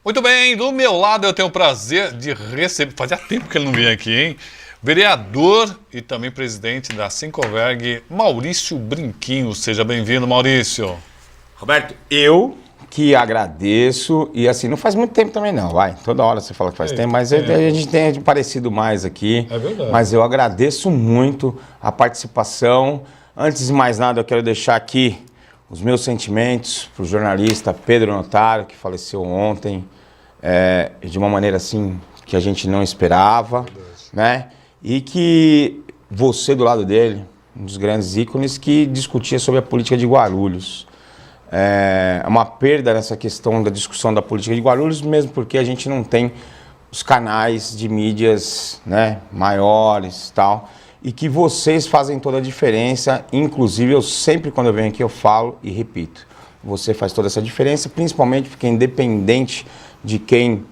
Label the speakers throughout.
Speaker 1: Muito bem, do meu lado eu tenho o prazer de receber, fazia tempo que ele não vinha aqui, hein? Vereador e também presidente da Sincoverg, Maurício Brinquinho. Seja bem-vindo, Maurício.
Speaker 2: Roberto, eu que agradeço, e assim, não faz muito tempo também não, vai. Toda hora você fala que faz tempo, mas a gente tem parecido mais aqui.
Speaker 1: É verdade.
Speaker 2: Mas eu agradeço muito a participação. Antes de mais nada, eu quero deixar aqui os meus sentimentos para o jornalista Pedro Notaro, que faleceu ontem, de uma maneira assim que a gente não esperava, né? E que você do lado dele, um dos grandes ícones que discutia sobre a política de Guarulhos. É uma perda nessa questão da discussão da política de Guarulhos, mesmo porque a gente não tem os canais de mídias, né, maiores e tal, e que vocês fazem toda a diferença. Inclusive, eu sempre, quando eu venho aqui, eu falo e repito, você faz toda essa diferença, principalmente porque independente de quem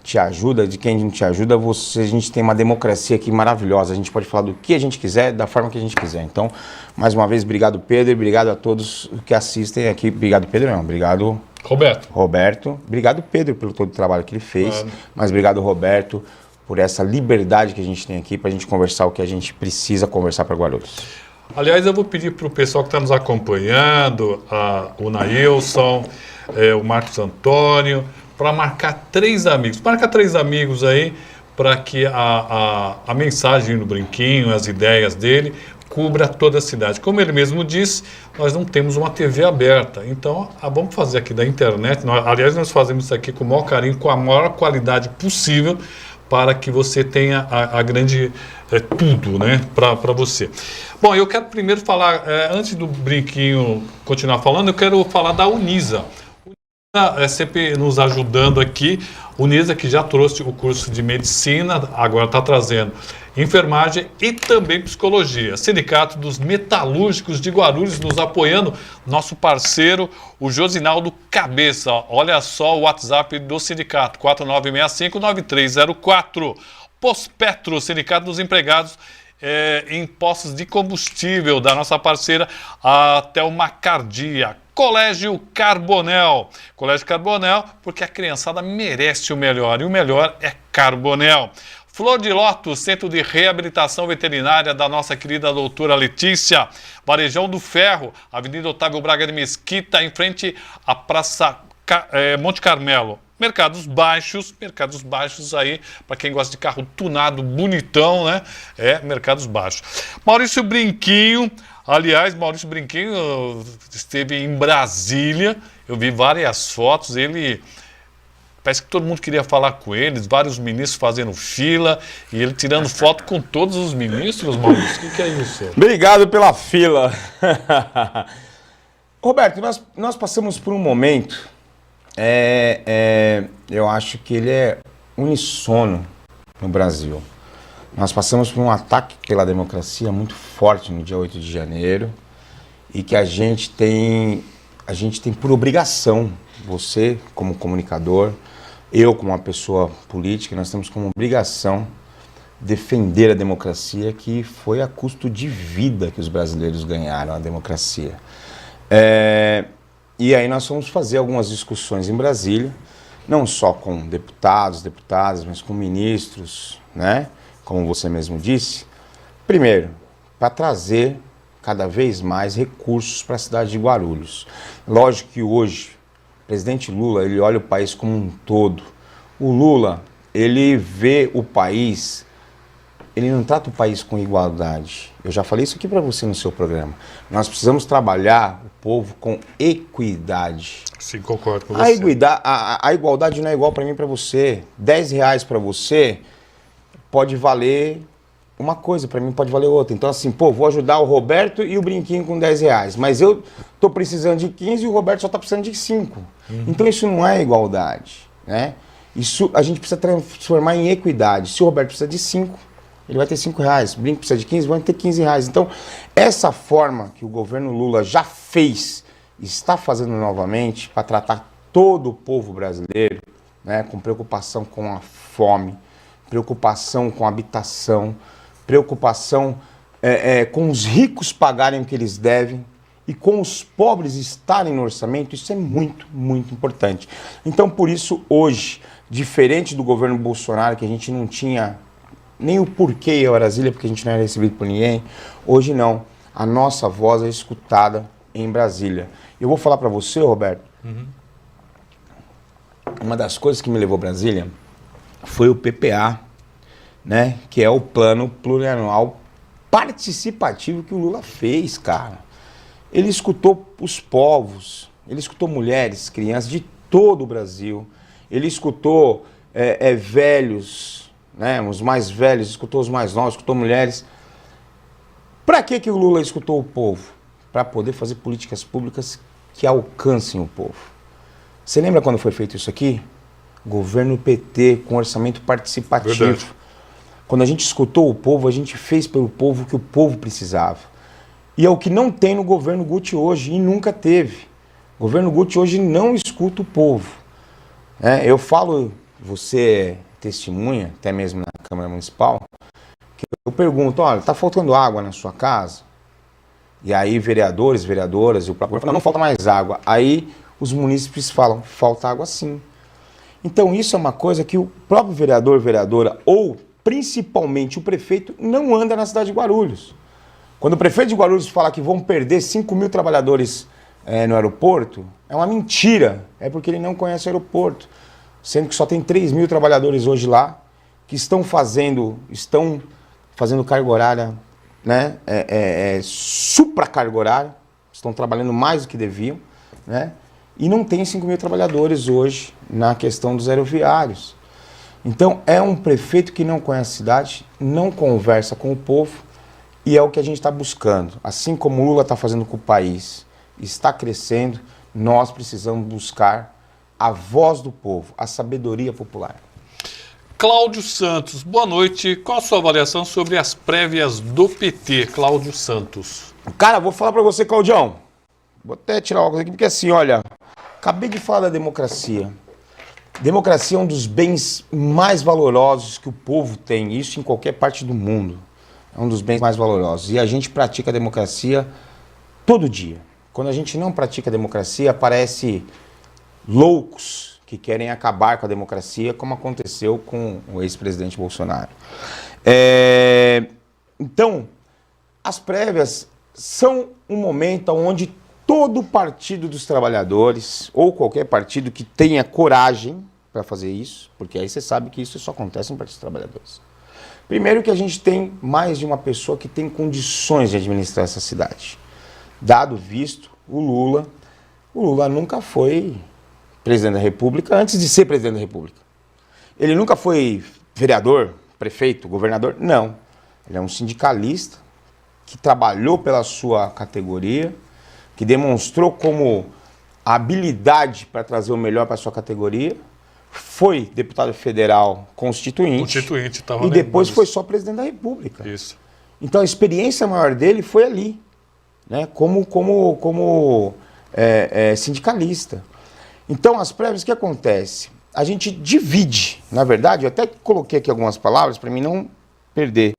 Speaker 2: te ajuda, de quem não te ajuda, a gente tem uma democracia aqui maravilhosa. A gente pode falar do que a gente quiser, da forma que a gente quiser. Então, mais uma vez, obrigado, Pedro, e obrigado a todos que assistem aqui. Obrigado, Pedro, não, obrigado... Roberto. Obrigado, Pedro, pelo todo o trabalho que ele fez, mas obrigado, Roberto, por essa liberdade que a gente tem aqui para a gente conversar o que a gente precisa conversar para Guarulhos.
Speaker 1: Aliás, eu vou pedir para o pessoal que está nos acompanhando, o Nailson, o Marcos Antônio, para marcar 3 amigos. Marca 3 amigos aí para que a mensagem do Brinquinho, as ideias dele, cubra toda a cidade. Como ele mesmo disse, nós não temos uma TV aberta. Então, vamos fazer aqui da internet. Aliás, nós fazemos isso aqui com o maior carinho, com a maior qualidade possível, para que você tenha a grande tudo, né, para você. Bom, eu quero primeiro falar, antes do Brinquinho continuar falando, eu quero falar da Unisa. É sempre nos ajudando aqui. Unisa, que já trouxe o curso de medicina, agora está trazendo enfermagem e também psicologia. Sindicato dos Metalúrgicos de Guarulhos nos apoiando. Nosso parceiro, o Josinaldo Cabeça. Olha só o WhatsApp do sindicato, 4965-9304. Pospetro, Sindicato dos Empregados em postos de combustível, da nossa parceira até uma Cardia. Colégio Carbonel, porque a criançada merece o melhor, e o melhor é Carbonel. Flor de Lótus, Centro de Reabilitação Veterinária da nossa querida doutora Letícia. Varejão do Ferro, Avenida Otávio Braga de Mesquita, em frente à Praça Monte Carmelo. Mercados baixos aí, para quem gosta de carro tunado, bonitão, né? Mercados baixos. Maurício Brinquinho, aliás, Maurício Brinquinho esteve em Brasília, eu vi várias fotos, ele... Parece que todo mundo queria falar com eles, vários ministros fazendo fila, e ele tirando foto com todos os ministros, Maurício. O que é isso?
Speaker 2: Obrigado pela fila. Roberto, nós passamos por um momento, eu acho que ele é unissono no Brasil. Nós passamos por um ataque pela democracia muito forte no dia 8 de janeiro, e que a gente tem por obrigação, você como comunicador, eu como uma pessoa política, nós temos como obrigação defender a democracia, que foi a custo de vida que os brasileiros ganharam a democracia. E aí nós vamos fazer algumas discussões em Brasília, não só com deputados, deputadas, mas com ministros, né? Como você mesmo disse. Primeiro, para trazer cada vez mais recursos para a cidade de Guarulhos. Lógico que hoje o presidente Lula, ele olha o país como um todo. O Lula, ele vê o país, ele não trata o país com igualdade. Eu já falei isso aqui para você no seu programa. Nós precisamos trabalhar o povo com equidade.
Speaker 1: Sim, concordo com você.
Speaker 2: A igualdade não é igual para mim e para você. R$10 para você pode valer uma coisa, para mim pode valer outra. Então assim, vou ajudar o Roberto e o Brinquinho com R$10, mas eu tô precisando de 15 e o Roberto só tá precisando de 5. Então isso não é igualdade, né? Isso a gente precisa transformar em equidade. Se o Roberto precisa de 5, ele vai ter R$5. O Brinquinho precisa de 15, vai ter R$15. Então, essa forma que o governo Lula já fez, está fazendo novamente, para tratar todo o povo brasileiro, né, com preocupação com a fome, preocupação com a habitação, preocupação com os ricos pagarem o que eles devem e com os pobres estarem no orçamento, isso é muito, muito importante. Então, por isso, hoje, diferente do governo Bolsonaro, que a gente não tinha nem o porquê ir a Brasília, porque a gente não era recebido por ninguém, hoje não. A nossa voz é escutada em Brasília. Eu vou falar para você, Roberto, uma das coisas que me levou a Brasília foi o PPA, né, que é o Plano Plurianual Participativo que o Lula fez, cara. Ele escutou os povos, ele escutou mulheres, crianças de todo o Brasil, ele escutou velhos, né, os mais velhos, escutou os mais novos, escutou mulheres. Para que o Lula escutou o povo? Para poder fazer políticas públicas que alcancem o povo. Você lembra quando foi feito isso aqui? Governo PT com orçamento participativo.
Speaker 1: Verdade.
Speaker 2: Quando a gente escutou o povo, a gente fez pelo povo o que o povo precisava. E é o que não tem no governo Guti hoje, e nunca teve. O governo Guti hoje não escuta o povo. Eu falo, você é testemunha, até mesmo na Câmara Municipal, que eu pergunto, olha, está faltando água na sua casa? E aí vereadores, vereadoras, e o próprio governo falam, não falta mais água. Aí os munícipes falam, falta água sim. Então isso é uma coisa que o próprio vereador, vereadora, ou principalmente o prefeito, não anda na cidade de Guarulhos. Quando o prefeito de Guarulhos fala que vão perder 5.000 trabalhadores no aeroporto, é uma mentira. É porque ele não conhece o aeroporto. Sendo que só tem 3.000 trabalhadores hoje lá que estão fazendo carga horária, né? Supra carga horária, estão trabalhando mais do que deviam, né? E não tem 5.000 trabalhadores hoje na questão dos aeroviários. Então é um prefeito que não conhece a cidade, não conversa com o povo, e é o que a gente está buscando. Assim como o Lula está fazendo com o país, está crescendo, nós precisamos buscar a voz do povo, a sabedoria popular.
Speaker 1: Cláudio Santos, boa noite. Qual a sua avaliação sobre as prévias do PT, Cláudio Santos?
Speaker 2: Cara, vou falar para você, Claudião. Vou até tirar o óculos aqui, porque assim, olha, acabei de falar da democracia. Democracia é um dos bens mais valorosos que o povo tem, isso em qualquer parte do mundo. É um dos bens mais valorosos. E a gente pratica a democracia todo dia. Quando a gente não pratica a democracia, aparece loucos que querem acabar com a democracia, como aconteceu com o ex-presidente Bolsonaro. Então, as prévias são um momento onde todo partido dos trabalhadores, ou qualquer partido que tenha coragem para fazer isso, porque aí você sabe que isso só acontece em partidos dos trabalhadores. Primeiro que a gente tem mais de uma pessoa que tem condições de administrar essa cidade. Dado visto, o Lula nunca foi presidente da República antes de ser presidente da República. Ele nunca foi vereador, prefeito, governador, não. Ele é um sindicalista que trabalhou pela sua categoria, que demonstrou como habilidade para trazer o melhor para a sua categoria, foi deputado federal constituinte e depois foi só presidente da República.
Speaker 1: Isso.
Speaker 2: Então a experiência maior dele foi ali, né, como sindicalista. Então as prévias, o que acontece? A gente divide, na verdade, eu até coloquei aqui algumas palavras para mim não perder,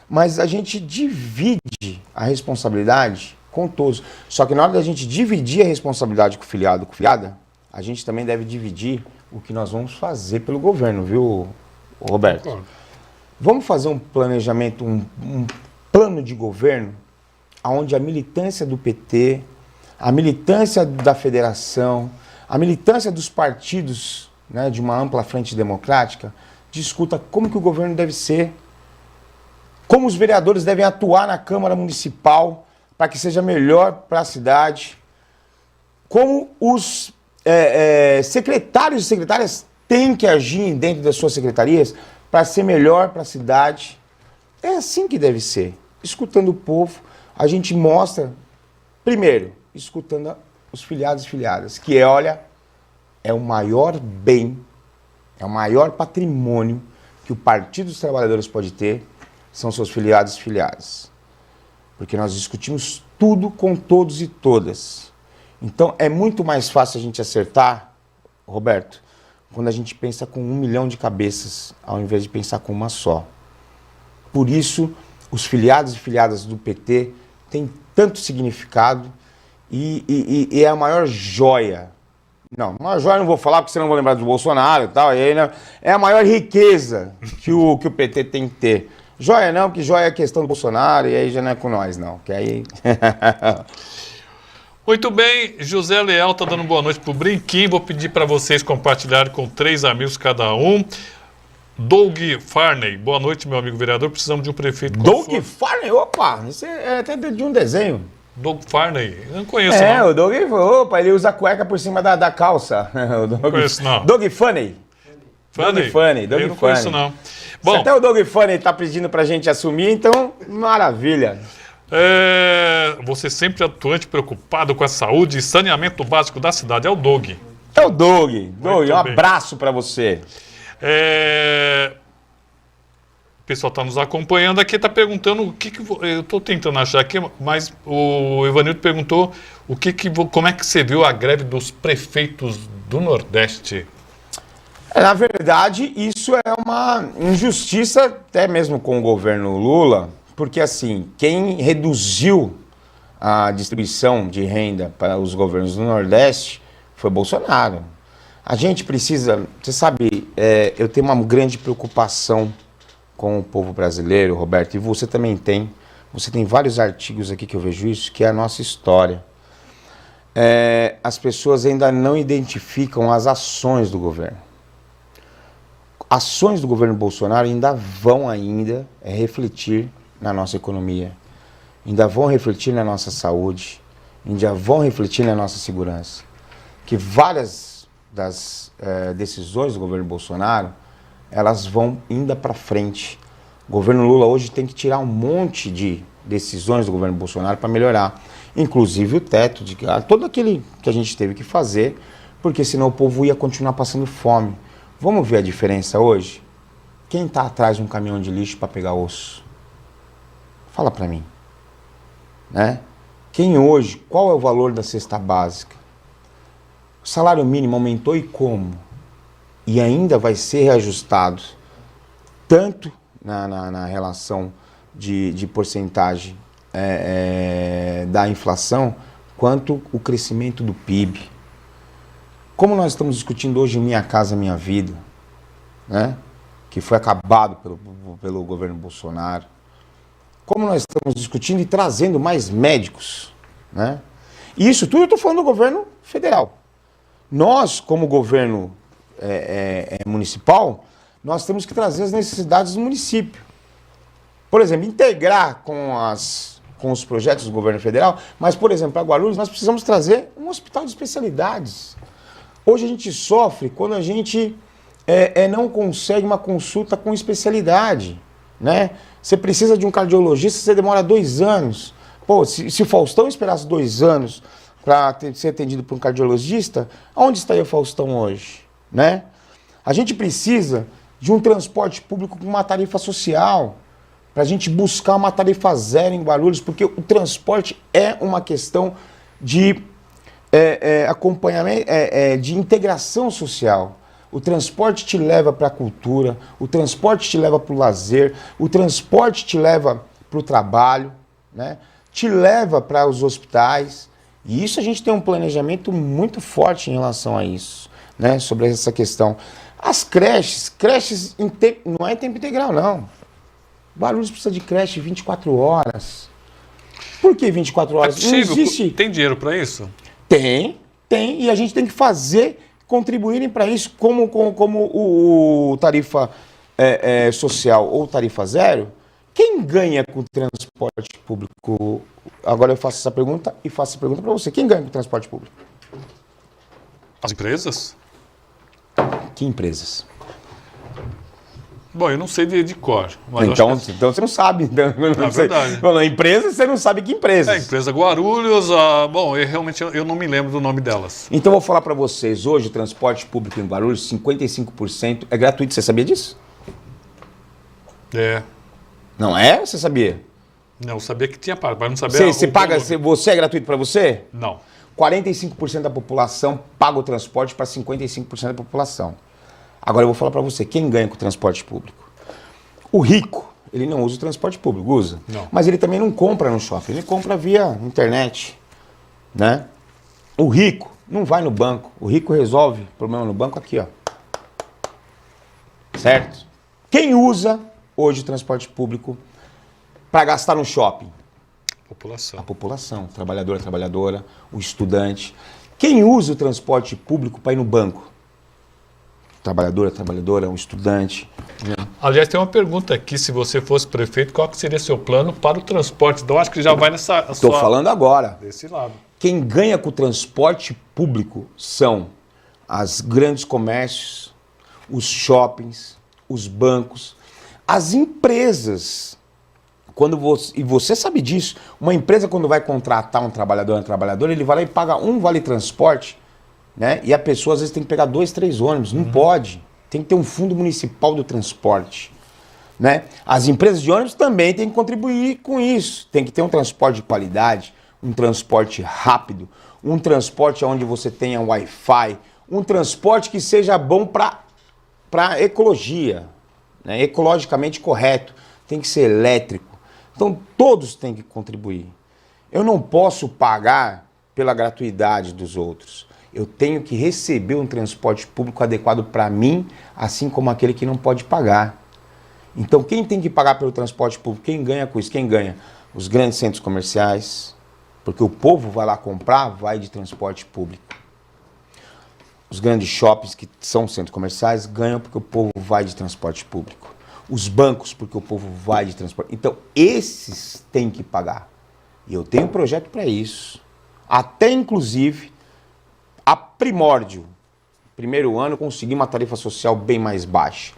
Speaker 2: mas a gente divide a responsabilidade com todos. Só que na hora da gente dividir a responsabilidade com o filiado, com a filiada, a gente também deve dividir o que nós vamos fazer pelo governo, viu, Roberto?
Speaker 1: Claro.
Speaker 2: Vamos fazer um planejamento, um plano de governo onde a militância do PT, a militância da federação, a militância dos partidos, né, de uma ampla frente democrática, discuta como que o governo deve ser, como os vereadores devem atuar na Câmara Municipal para que seja melhor para a cidade, como os secretários e secretárias têm que agir dentro das suas secretarias para ser melhor para a cidade. É assim que deve ser. Escutando o povo, a gente mostra, primeiro, escutando os filiados e filiadas, que é o maior bem, é o maior patrimônio que o Partido dos Trabalhadores pode ter, são seus filiados e filiadas. Porque nós discutimos tudo com todos e todas. Então é muito mais fácil a gente acertar, Roberto, quando a gente pensa com 1 milhão de cabeças, ao invés de pensar com uma só. Por isso, os filiados e filiadas do PT têm tanto significado e é a maior joia. Não, a maior joia eu não vou falar, porque senão eu vou lembrar do Bolsonaro e tal. E aí, né, é a maior riqueza que o PT tem que ter. Joia não, porque joia é questão do Bolsonaro e aí já não é com nós, não. Que aí...
Speaker 1: Muito bem, José Leal tá dando boa noite pro Brinquinho. Vou pedir para vocês compartilharem com 3 amigos cada um. Doug Farney, boa noite, meu amigo vereador. Precisamos de um prefeito com
Speaker 2: Doug
Speaker 1: sua...
Speaker 2: Farney, opa, isso é até de um desenho.
Speaker 1: Doug Farney, eu não conheço não.
Speaker 2: O Doug, opa, ele usa cueca por cima da calça.
Speaker 1: Não conheço não.
Speaker 2: Doug Funny.
Speaker 1: Funny?
Speaker 2: Doug
Speaker 1: eu não conheço não. Bom,
Speaker 2: se até o Doug Funny tá pedindo pra gente assumir, então, maravilha.
Speaker 1: Você sempre atuante, preocupado com a saúde e saneamento básico da cidade, é o Doug.
Speaker 2: É o Doug. Doug, um
Speaker 1: bem.
Speaker 2: abraço pra você.
Speaker 1: O pessoal está nos acompanhando aqui, está perguntando o que eu estou tentando achar aqui, mas o Evanildo perguntou como é que você viu a greve dos prefeitos do Nordeste?
Speaker 2: Na verdade, isso é uma injustiça até mesmo com o governo Lula, porque assim, quem reduziu a distribuição de renda para os governos do Nordeste foi Bolsonaro. A gente precisa, você sabe, eu tenho uma grande preocupação com o povo brasileiro, Roberto, e você também tem. Você tem vários artigos aqui que eu vejo isso, que é a nossa história. As pessoas ainda não identificam as ações do governo. Ações do governo Bolsonaro ainda vão refletir na nossa economia, ainda vão refletir na nossa saúde, ainda vão refletir na nossa segurança. Que várias das decisões do governo Bolsonaro, elas vão ainda para frente. O governo Lula hoje tem que tirar um monte de decisões do governo Bolsonaro para melhorar. Inclusive o teto de gás, todo aquele que a gente teve que fazer, porque senão o povo ia continuar passando fome. Vamos ver a diferença hoje? Quem está atrás de um caminhão de lixo para pegar osso? Fala para mim. Né? Quem hoje, qual é o valor da cesta básica? O salário mínimo aumentou e como? E ainda vai ser reajustado tanto na relação de porcentagem da inflação, quanto o crescimento do PIB. Como nós estamos discutindo hoje em Minha Casa Minha Vida, né? Que foi acabado pelo governo Bolsonaro. Como nós estamos discutindo e trazendo mais médicos, né? E isso tudo eu estou falando do governo federal. Nós, como governo municipal, nós temos que trazer as necessidades do município. Por exemplo, integrar com os projetos do governo federal, mas, por exemplo, para Guarulhos, nós precisamos trazer um hospital de especialidades. Hoje a gente sofre quando a gente não consegue uma consulta com especialidade, né? Você precisa de um cardiologista, você demora 2 anos. Pô, se o Faustão esperasse 2 anos para ser atendido por um cardiologista, onde estaria o Faustão hoje, né? A gente precisa de um transporte público com uma tarifa social, para a gente buscar uma tarifa zero em Guarulhos, porque o transporte é uma questão de acompanhamento, de integração social. O transporte te leva para a cultura, o transporte te leva para o lazer, o transporte te leva para o trabalho, né? Te leva para os hospitais. E isso a gente tem um planejamento muito forte em relação a isso, né? Sobre essa questão. As creches não é tempo integral, não. Guarulhos precisa de creche 24 horas. Por que 24 horas?
Speaker 1: É possível?
Speaker 2: Não existe.
Speaker 1: Tem dinheiro para isso?
Speaker 2: Tem, e a gente tem que contribuírem para isso, como o tarifa social ou tarifa zero. Quem ganha com o transporte público? Agora eu faço essa pergunta e faço essa pergunta para você. Quem ganha com o transporte público?
Speaker 1: As empresas?
Speaker 2: Que empresas?
Speaker 1: Bom, eu não sei de cor. Mas
Speaker 2: então você não sabe. Então,
Speaker 1: verdade.
Speaker 2: Bom, empresa, você não sabe que empresas.
Speaker 1: Empresa Guarulhos, bom, realmente eu não me lembro do nome delas.
Speaker 2: Então eu vou falar para vocês, hoje o transporte público em Guarulhos, 55% é gratuito. Você sabia disso? Não é? Você sabia?
Speaker 1: Não, eu sabia que tinha pago, mas não sabia...
Speaker 2: Você paga, você é gratuito para você?
Speaker 1: Não.
Speaker 2: 45% da população paga o transporte para 55% da população. Agora eu vou falar para você, quem ganha com o transporte público? O rico, ele não usa o transporte público, usa.
Speaker 1: Não.
Speaker 2: Mas ele também não compra no shopping, ele compra via internet. né? O rico não vai no banco. O rico resolve o problema no banco aqui, ó. Certo? Quem usa hoje o transporte público para gastar no shopping?
Speaker 1: População.
Speaker 2: A população, trabalhadora, o estudante. Quem usa o transporte público para ir no banco? Trabalhadora, um estudante.
Speaker 1: Aliás, tem uma pergunta aqui, se você fosse prefeito, qual que seria seu plano para o transporte? Então, acho que já vai nessa...
Speaker 2: Estou falando agora.
Speaker 1: Desse lado.
Speaker 2: Quem ganha com o transporte público são as grandes comércios, os shoppings, os bancos, as empresas. E você sabe disso, uma empresa quando vai contratar um trabalhador, uma trabalhadora, ele vai lá e paga um vale transporte, né? E a pessoa às vezes tem que pegar 2, 3 ônibus, não pode. Tem que ter um fundo municipal do transporte, né? As empresas de ônibus também têm que contribuir com isso. Tem que ter um transporte de qualidade, um transporte rápido, um transporte onde você tenha Wi-Fi, um transporte que seja bom para ecologia, né? Ecologicamente correto, tem que ser elétrico. Então todos têm que contribuir. Eu não posso pagar pela gratuidade dos outros. Eu tenho que receber um transporte público adequado para mim, assim como aquele que não pode pagar. Então quem tem que pagar pelo transporte público? Quem ganha com isso? Quem ganha? Os grandes centros comerciais, porque o povo vai lá comprar, vai de transporte público. Os grandes shoppings, que são centros comerciais, ganham porque o povo vai de transporte público. Os bancos, porque o povo vai de transporte. Então, esses têm que pagar. E eu tenho um projeto para isso. Até, inclusive, a primórdio, primeiro ano, consegui uma tarifa social bem mais baixa.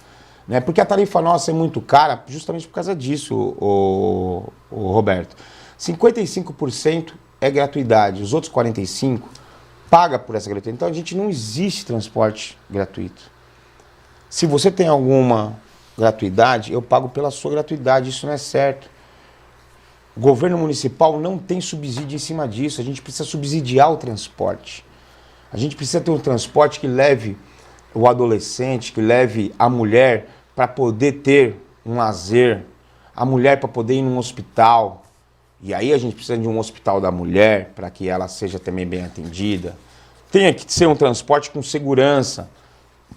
Speaker 2: Né? Porque a tarifa nossa é muito cara, justamente por causa disso, o Roberto. 55% é gratuidade, os outros 45% paga por essa gratuidade. Então, a gente não existe transporte gratuito. Se você tem alguma gratuidade, eu pago pela sua gratuidade, isso não é certo. O governo municipal não tem subsídio em cima disso, a gente precisa subsidiar o transporte. A gente precisa ter um transporte que leve o adolescente, que leve a mulher para poder ter um lazer, a mulher para poder ir num hospital. E aí a gente precisa de um hospital da mulher para que ela seja também bem atendida. Tem que ser um transporte com segurança.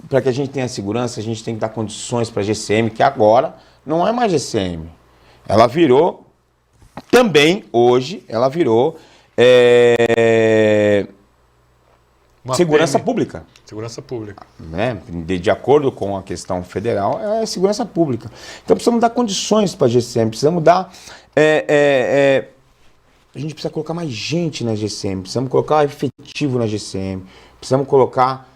Speaker 2: Para que a gente tenha segurança, a gente tem que dar condições para a GCM, que agora não é mais GCM. Ela virou, também hoje, ela virou segurança pública.
Speaker 1: Segurança pública.
Speaker 2: Né? De acordo com a questão federal, é segurança pública. Então precisamos dar condições para a GCM, precisamos dar... a gente precisa colocar mais gente na GCM, precisamos colocar efetivo na GCM, precisamos colocar...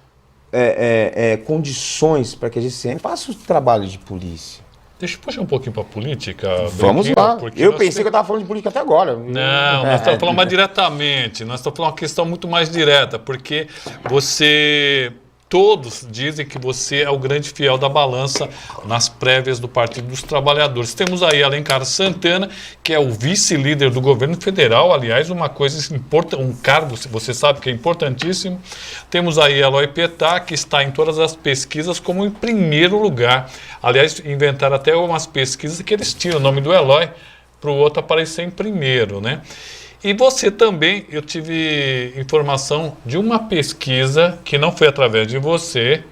Speaker 2: condições para que a GCM faça o trabalho de polícia.
Speaker 1: Deixa eu puxar um pouquinho para a política.
Speaker 2: Vamos lá. Eu pensei que eu estava falando de política até agora.
Speaker 1: Não, nós estamos falando mais diretamente. Nós estamos falando uma questão muito mais direta, porque você... Todos dizem que você é o grande fiel da balança nas prévias do Partido dos Trabalhadores. Temos aí Alencar Santana, que é o vice-líder do governo federal, aliás, uma coisa importante, um cargo, você sabe que é importantíssimo. Temos aí Eloy Petá, que está em todas as pesquisas como em primeiro lugar. Aliás, inventaram até umas pesquisas que eles tiram o nome do Eloy para o outro aparecer em primeiro, né? E você também, eu tive informação de uma pesquisa que não foi através de você,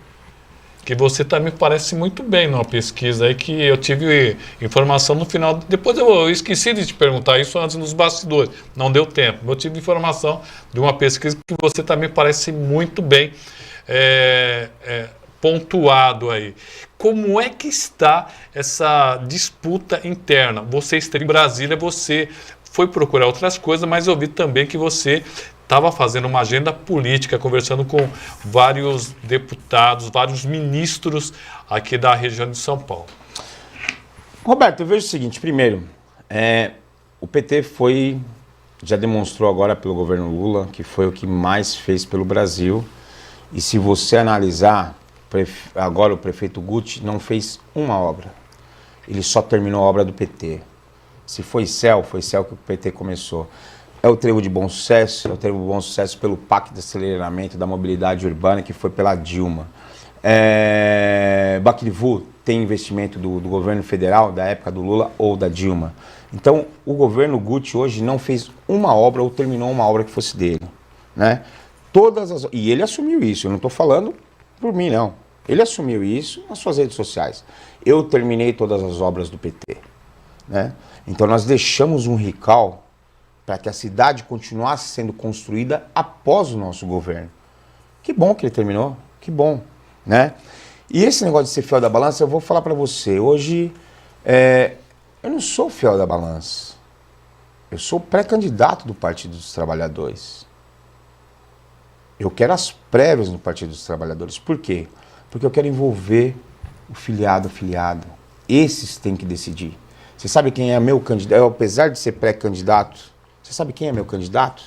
Speaker 1: que você também parece muito bem numa pesquisa aí, que eu tive informação no final. Depois eu esqueci de te perguntar isso antes nos bastidores, não deu tempo. Eu tive informação de uma pesquisa que você também parece muito bem pontuado aí. Como é que está essa disputa interna? Você esteve em Brasília, você foi procurar outras coisas, mas eu vi também que você estava fazendo uma agenda política, conversando com vários deputados, vários ministros aqui da região de São Paulo.
Speaker 2: Roberto, eu vejo o seguinte, primeiro, o PT já demonstrou agora pelo governo Lula que foi o que mais fez pelo Brasil, e se você analisar, agora o prefeito Guti não fez uma obra, ele só terminou a obra do PT. Se foi céu que o PT começou. É o trevo de bom sucesso, pelo Pacto de Aceleramento da Mobilidade Urbana, que foi pela Dilma. Baquilivu tem investimento do governo federal, da época do Lula ou da Dilma. Então, o governo Guti hoje não fez uma obra ou terminou uma obra que fosse dele, né? E ele assumiu isso, eu não estou falando por mim, não. Ele assumiu isso nas suas redes sociais. Eu terminei todas as obras do PT, né? Então, nós deixamos um recall para que a cidade continuasse sendo construída após o nosso governo. Que bom que ele terminou, que bom, né? E esse negócio de ser fiel da balança, eu vou falar para você. Hoje, eu não sou fiel da balança. Eu sou pré-candidato do Partido dos Trabalhadores. Eu quero as prévias no Partido dos Trabalhadores. Por quê? Porque eu quero envolver o filiado, a filiada. Esses têm que decidir. Você sabe quem é meu candidato? Apesar de ser pré-candidato, você sabe quem é meu candidato?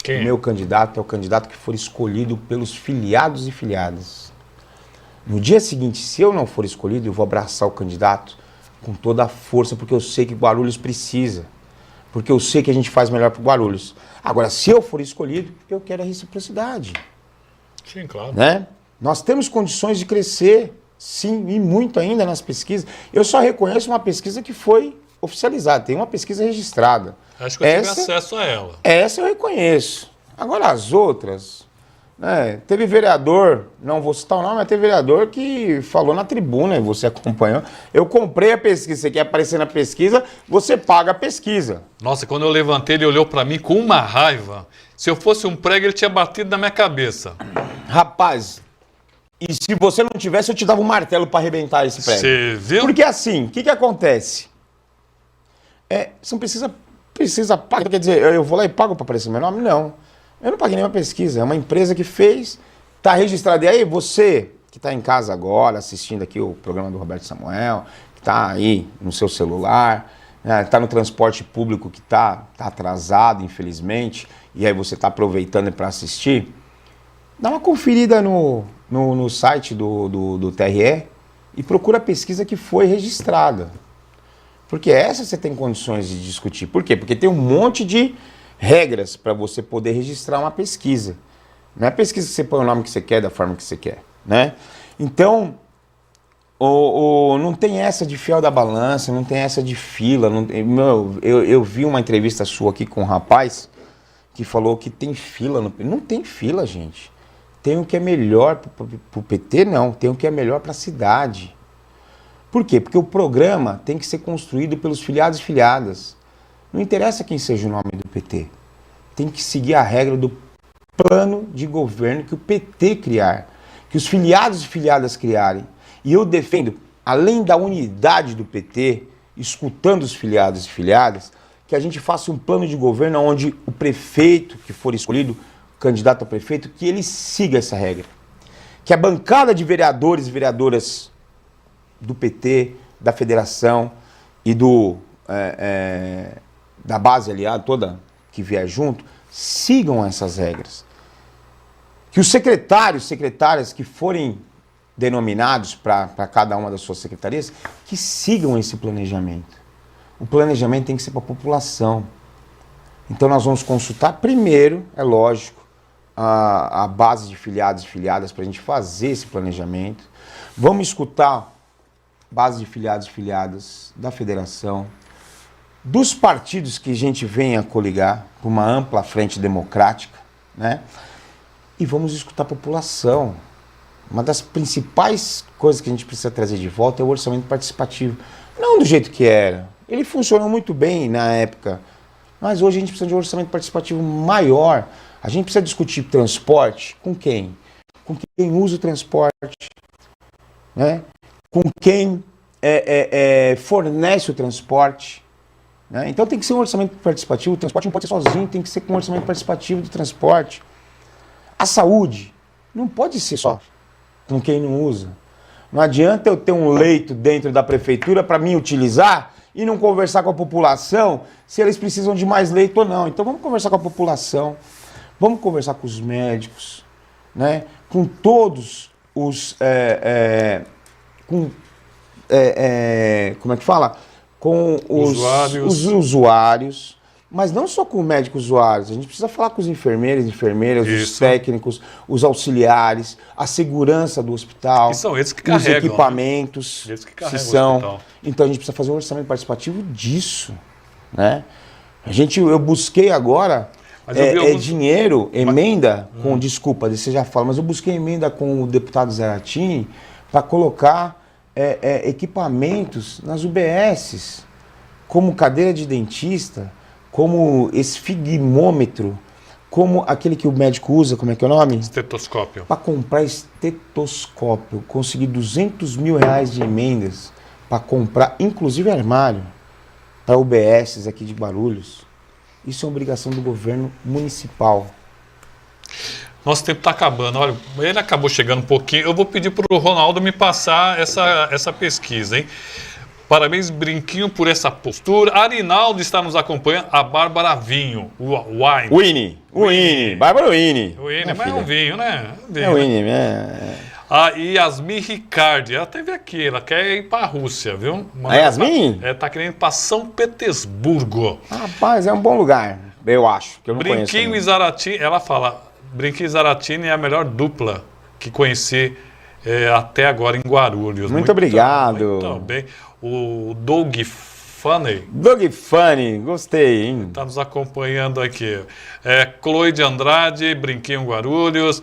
Speaker 1: Quem?
Speaker 2: O meu candidato é o candidato que for escolhido pelos filiados e filiadas. No dia seguinte, se eu não for escolhido, eu vou abraçar o candidato com toda a força, porque eu sei que Guarulhos precisa. Porque eu sei que a gente faz melhor para Guarulhos. Agora, se eu for escolhido, eu quero a reciprocidade.
Speaker 1: Sim, claro.
Speaker 2: Né? Nós temos condições de crescer, sim, e muito ainda nas pesquisas. Eu só reconheço uma pesquisa que foi oficializada, tem uma pesquisa registrada.
Speaker 1: Acho que eu tive acesso a ela.
Speaker 2: Essa eu reconheço. Agora as outras, né? Teve vereador, não vou citar o nome, mas teve vereador que falou na tribuna e você acompanhou. Eu comprei a pesquisa, você quer aparecer na pesquisa, você paga a pesquisa.
Speaker 1: Nossa, quando eu levantei, ele olhou para mim com uma raiva. Se eu fosse um prego, ele tinha batido na minha cabeça.
Speaker 2: Rapaz, e se você não tivesse, eu te dava um martelo para arrebentar esse prego.
Speaker 1: Você viu?
Speaker 2: Porque assim, o que acontece? Você não precisa pagar, quer dizer, eu vou lá e pago para aparecer meu nome? Não. Eu não paguei nenhuma pesquisa, é uma empresa que fez, está registrada. E aí, você que está em casa agora, assistindo aqui o programa do Roberto Samuel, que está aí no seu celular, está no transporte público que está atrasado, infelizmente, e aí você está aproveitando para assistir, dá uma conferida no site do TRE e procura a pesquisa que foi registrada. Porque essa você tem condições de discutir. Por quê? Porque tem um monte de regras para você poder registrar uma pesquisa. Não é pesquisa que você põe o nome que você quer, da forma que você quer, né? Então, não tem essa de fiel da balança, não tem essa de fila. Eu vi uma entrevista sua aqui com um rapaz que falou que tem fila. Não tem fila, gente. Tem o que é melhor para o PT, não. Tem o que é melhor para a cidade. Por quê? Porque o programa tem que ser construído pelos filiados e filiadas. Não interessa quem seja o nome do PT. Tem que seguir a regra do plano de governo que o PT criar, que os filiados e filiadas criarem. E eu defendo, além da unidade do PT, escutando os filiados e filiadas, que a gente faça um plano de governo onde o prefeito que for escolhido, o candidato a prefeito, que ele siga essa regra. Que a bancada de vereadores e vereadoras do PT, da federação e da base aliada, toda que vier junto, sigam essas regras. Que os secretários, secretárias que forem denominados para cada uma das suas secretarias, que sigam esse planejamento. O planejamento tem que ser para a população. Então nós vamos consultar primeiro, é lógico, a base de filiados e filiadas para a gente fazer esse planejamento. Vamos escutar base de filiados e filiadas da federação, dos partidos que a gente vem a coligar por uma ampla frente democrática, né? E vamos escutar a população. Uma das principais coisas que a gente precisa trazer de volta é o orçamento participativo. Não do jeito que era. Ele funcionou muito bem na época, mas hoje a gente precisa de um orçamento participativo maior. A gente precisa discutir transporte com quem? Com quem usa o transporte, né? Com quem fornece o transporte. Né? Então tem que ser um orçamento participativo. O transporte não pode ser sozinho, tem que ser com um orçamento participativo do transporte. A saúde não pode ser só com quem não usa. Não adianta eu ter um leito dentro da prefeitura para mim utilizar e não conversar com a população se eles precisam de mais leito ou não. Então vamos conversar com a população, vamos conversar com os médicos, né? Com todos os... como é que fala? Com os usuários, Mas não só com médicos usuários, a gente precisa falar com os enfermeiros, enfermeiras, os técnicos, os auxiliares, a segurança do hospital,
Speaker 1: que são eles que carregam,
Speaker 2: os equipamentos,
Speaker 1: né? Eles que carregam
Speaker 2: se são.
Speaker 1: o hospital.
Speaker 2: Então a gente precisa fazer um orçamento participativo disso, né? Eu busquei agora dinheiro, emenda com, desculpa, você já fala, mas eu busquei emenda com o deputado Zaratini para colocar equipamentos nas UBSs, como cadeira de dentista, como esfigmômetro, como aquele que o médico usa, como é que é o nome?
Speaker 1: Estetoscópio.
Speaker 2: Para comprar estetoscópio, consegui R$200 mil de emendas para comprar, inclusive armário, para UBSs aqui de Guarulhos. Isso é obrigação do governo municipal.
Speaker 1: Nosso tempo está acabando. Olha, ele acabou chegando um pouquinho. Eu vou pedir para o Ronaldo me passar essa pesquisa, hein? Parabéns, Brinquinho, por essa postura. Arinaldo está nos acompanhando. A Bárbara Vinho.
Speaker 2: Winnie. Bárbara Winnie.
Speaker 1: Mas é um vinho, né?
Speaker 2: É Winnie,
Speaker 1: A Yasmin Ricardi, ela teve aqui, ela quer ir para a Rússia, viu?
Speaker 2: A Yasmin?
Speaker 1: Tá querendo ir para São Petersburgo.
Speaker 2: Rapaz, é um bom lugar, eu acho, que eu não conheço.
Speaker 1: Brinquinho e Zaratini, ela fala, Brinquinho e Zaratini é a melhor dupla que conheci até agora em Guarulhos.
Speaker 2: Muito obrigado.
Speaker 1: Muito bem. O Doug Funny.
Speaker 2: Gostei, hein?
Speaker 1: Está nos acompanhando aqui. Chloe de Andrade, Brinquinho Guarulhos.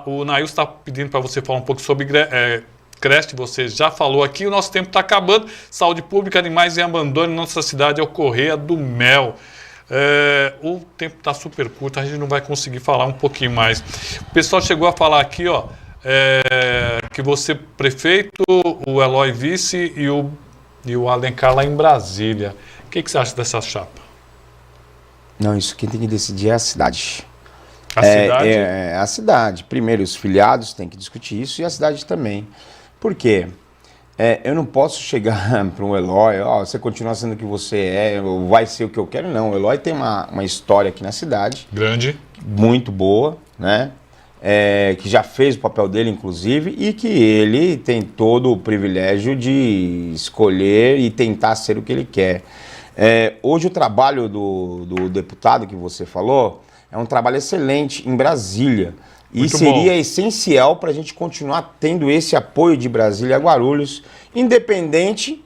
Speaker 1: O Nail está pedindo para você falar um pouco sobre creche, você já falou aqui. O nosso tempo está acabando. Saúde pública, animais em abandono em nossa cidade é o Correia do Mel. O tempo está super curto, a gente não vai conseguir falar um pouquinho mais. O pessoal chegou a falar aqui, ó, que você prefeito, o Eloy vice e o Alencar lá em Brasília. O que você acha dessa chapa?
Speaker 2: Não, isso quem tem que decidir é a cidade.
Speaker 1: A cidade?
Speaker 2: A cidade. Primeiro, os filiados têm que discutir isso e a cidade também. Por quê? Eu não posso chegar para um Eloy, você continua sendo o que você é, ou vai ser o que eu quero. Não, o Eloy tem uma história aqui na cidade.
Speaker 1: Grande.
Speaker 2: Muito boa, né? Que já fez o papel dele, inclusive, e que ele tem todo o privilégio de escolher e tentar ser o que ele quer. Hoje o trabalho do deputado que você falou é um trabalho excelente em Brasília. E
Speaker 1: muito
Speaker 2: seria
Speaker 1: bom.
Speaker 2: essencial para a gente continuar tendo esse apoio de Brasília a Guarulhos, independente,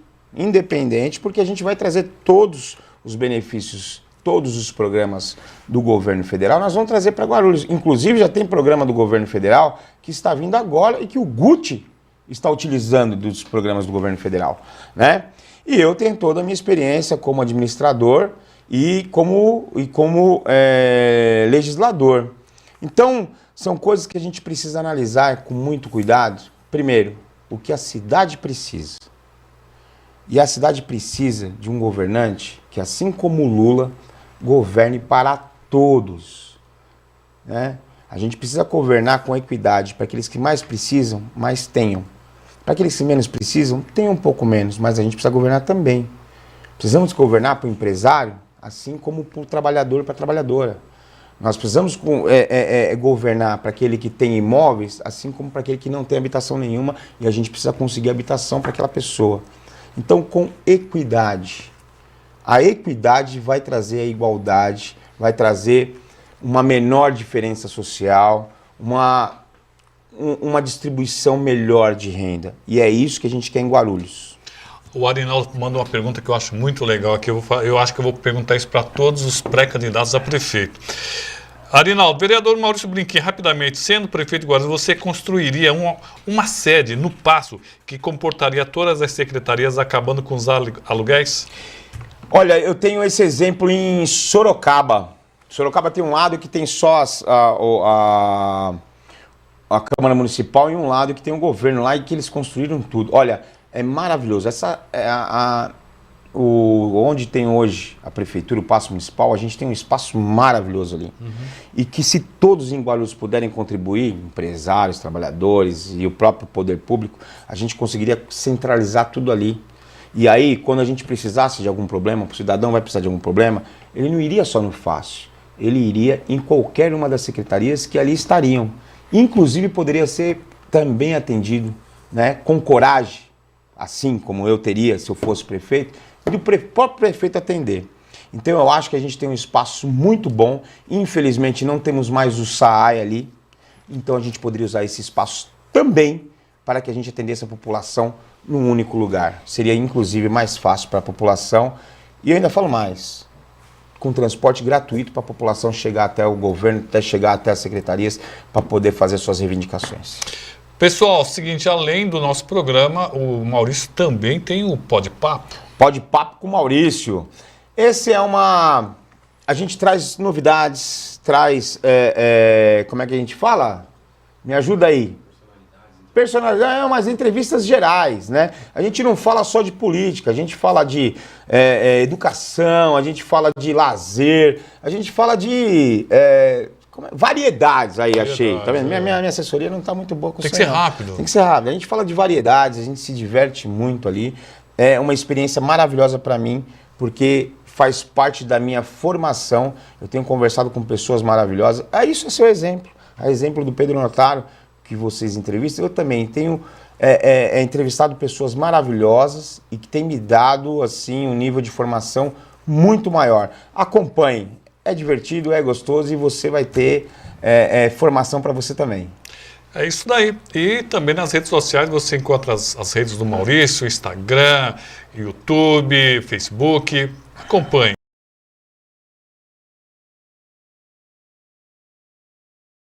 Speaker 2: porque a gente vai trazer todos os benefícios, todos os programas do governo federal, nós vamos trazer para Guarulhos. Inclusive, já tem programa do governo federal que está vindo agora e que o Guti está utilizando dos programas do governo federal, né? E eu tenho toda a minha experiência como administrador e como legislador. Então, são coisas que a gente precisa analisar com muito cuidado. Primeiro, o que a cidade precisa. E a cidade precisa de um governante que, assim como o Lula, governe para todos, né? A gente precisa governar com equidade para aqueles que mais precisam, mais tenham. Para aqueles que menos precisam, tenham um pouco menos, mas a gente precisa governar também. Precisamos governar para o empresário, assim como para o trabalhador e para a trabalhadora. Nós precisamos governar para aquele que tem imóveis, assim como para aquele que não tem habitação nenhuma, e a gente precisa conseguir habitação para aquela pessoa. Então, com equidade. A equidade vai trazer a igualdade, vai trazer uma menor diferença social, uma distribuição melhor de renda. E é isso que a gente quer em Guarulhos.
Speaker 1: O Arinaldo mandou uma pergunta que eu acho muito legal aqui. Eu acho que eu vou perguntar isso para todos os pré-candidatos a prefeito. Arinaldo, vereador Maurício Brinquinho, rapidamente, sendo prefeito de Guarulhos, você construiria uma sede no Paço que comportaria todas as secretarias, acabando com os aluguéis?
Speaker 2: Olha, eu tenho esse exemplo em Sorocaba. Sorocaba tem um lado que tem só a Câmara Municipal e um lado que tem o governo lá e que eles construíram tudo. Olha, é maravilhoso. Onde tem hoje a prefeitura, o Paço Municipal, a gente tem um espaço maravilhoso ali. Uhum. E que se todos em Guarulhos puderem contribuir, empresários, trabalhadores e o próprio poder público, a gente conseguiria centralizar tudo ali. E aí, quando a gente precisasse de algum problema, o cidadão vai precisar de algum problema, ele não iria só no Fácil, ele iria em qualquer uma das secretarias que ali estariam. Inclusive, poderia ser também atendido, né, com coragem, assim como eu teria se eu fosse prefeito, do próprio prefeito atender. Então eu acho que a gente tem um espaço muito bom. Infelizmente não temos mais o SAAI ali. Então a gente poderia usar esse espaço também para que a gente atendesse a população num único lugar. Seria inclusive mais fácil para a população. E eu ainda falo mais, com transporte gratuito para a população chegar até o governo, até chegar até as secretarias para poder fazer suas reivindicações.
Speaker 1: Pessoal, seguinte, além do nosso programa, o Maurício também tem o Pode Papo.
Speaker 2: Pode Papo com o Maurício. Esse é uma... A gente traz novidades, traz... como é que a gente fala? Me ajuda aí. Personalidade, umas entrevistas gerais, né? A gente não fala só de política, a gente fala de educação, a gente fala de lazer, a gente fala de variedades aí, achei. Tá vendo? Minha assessoria não está muito boa com isso.
Speaker 1: Tem que ser rápido.
Speaker 2: Tem que ser rápido. A gente fala de variedades, a gente se diverte muito ali. É uma experiência maravilhosa para mim, porque faz parte da minha formação. Eu tenho conversado com pessoas maravilhosas. Isso é seu exemplo. A exemplo do Pedro Notaro, que vocês entrevistam, eu também tenho entrevistado pessoas maravilhosas e que têm me dado assim um nível de formação muito maior. Acompanhe, é divertido, é gostoso e você vai ter formação para você também.
Speaker 1: É isso daí. E também nas redes sociais você encontra as redes do Maurício, Instagram, YouTube, Facebook. Acompanhe.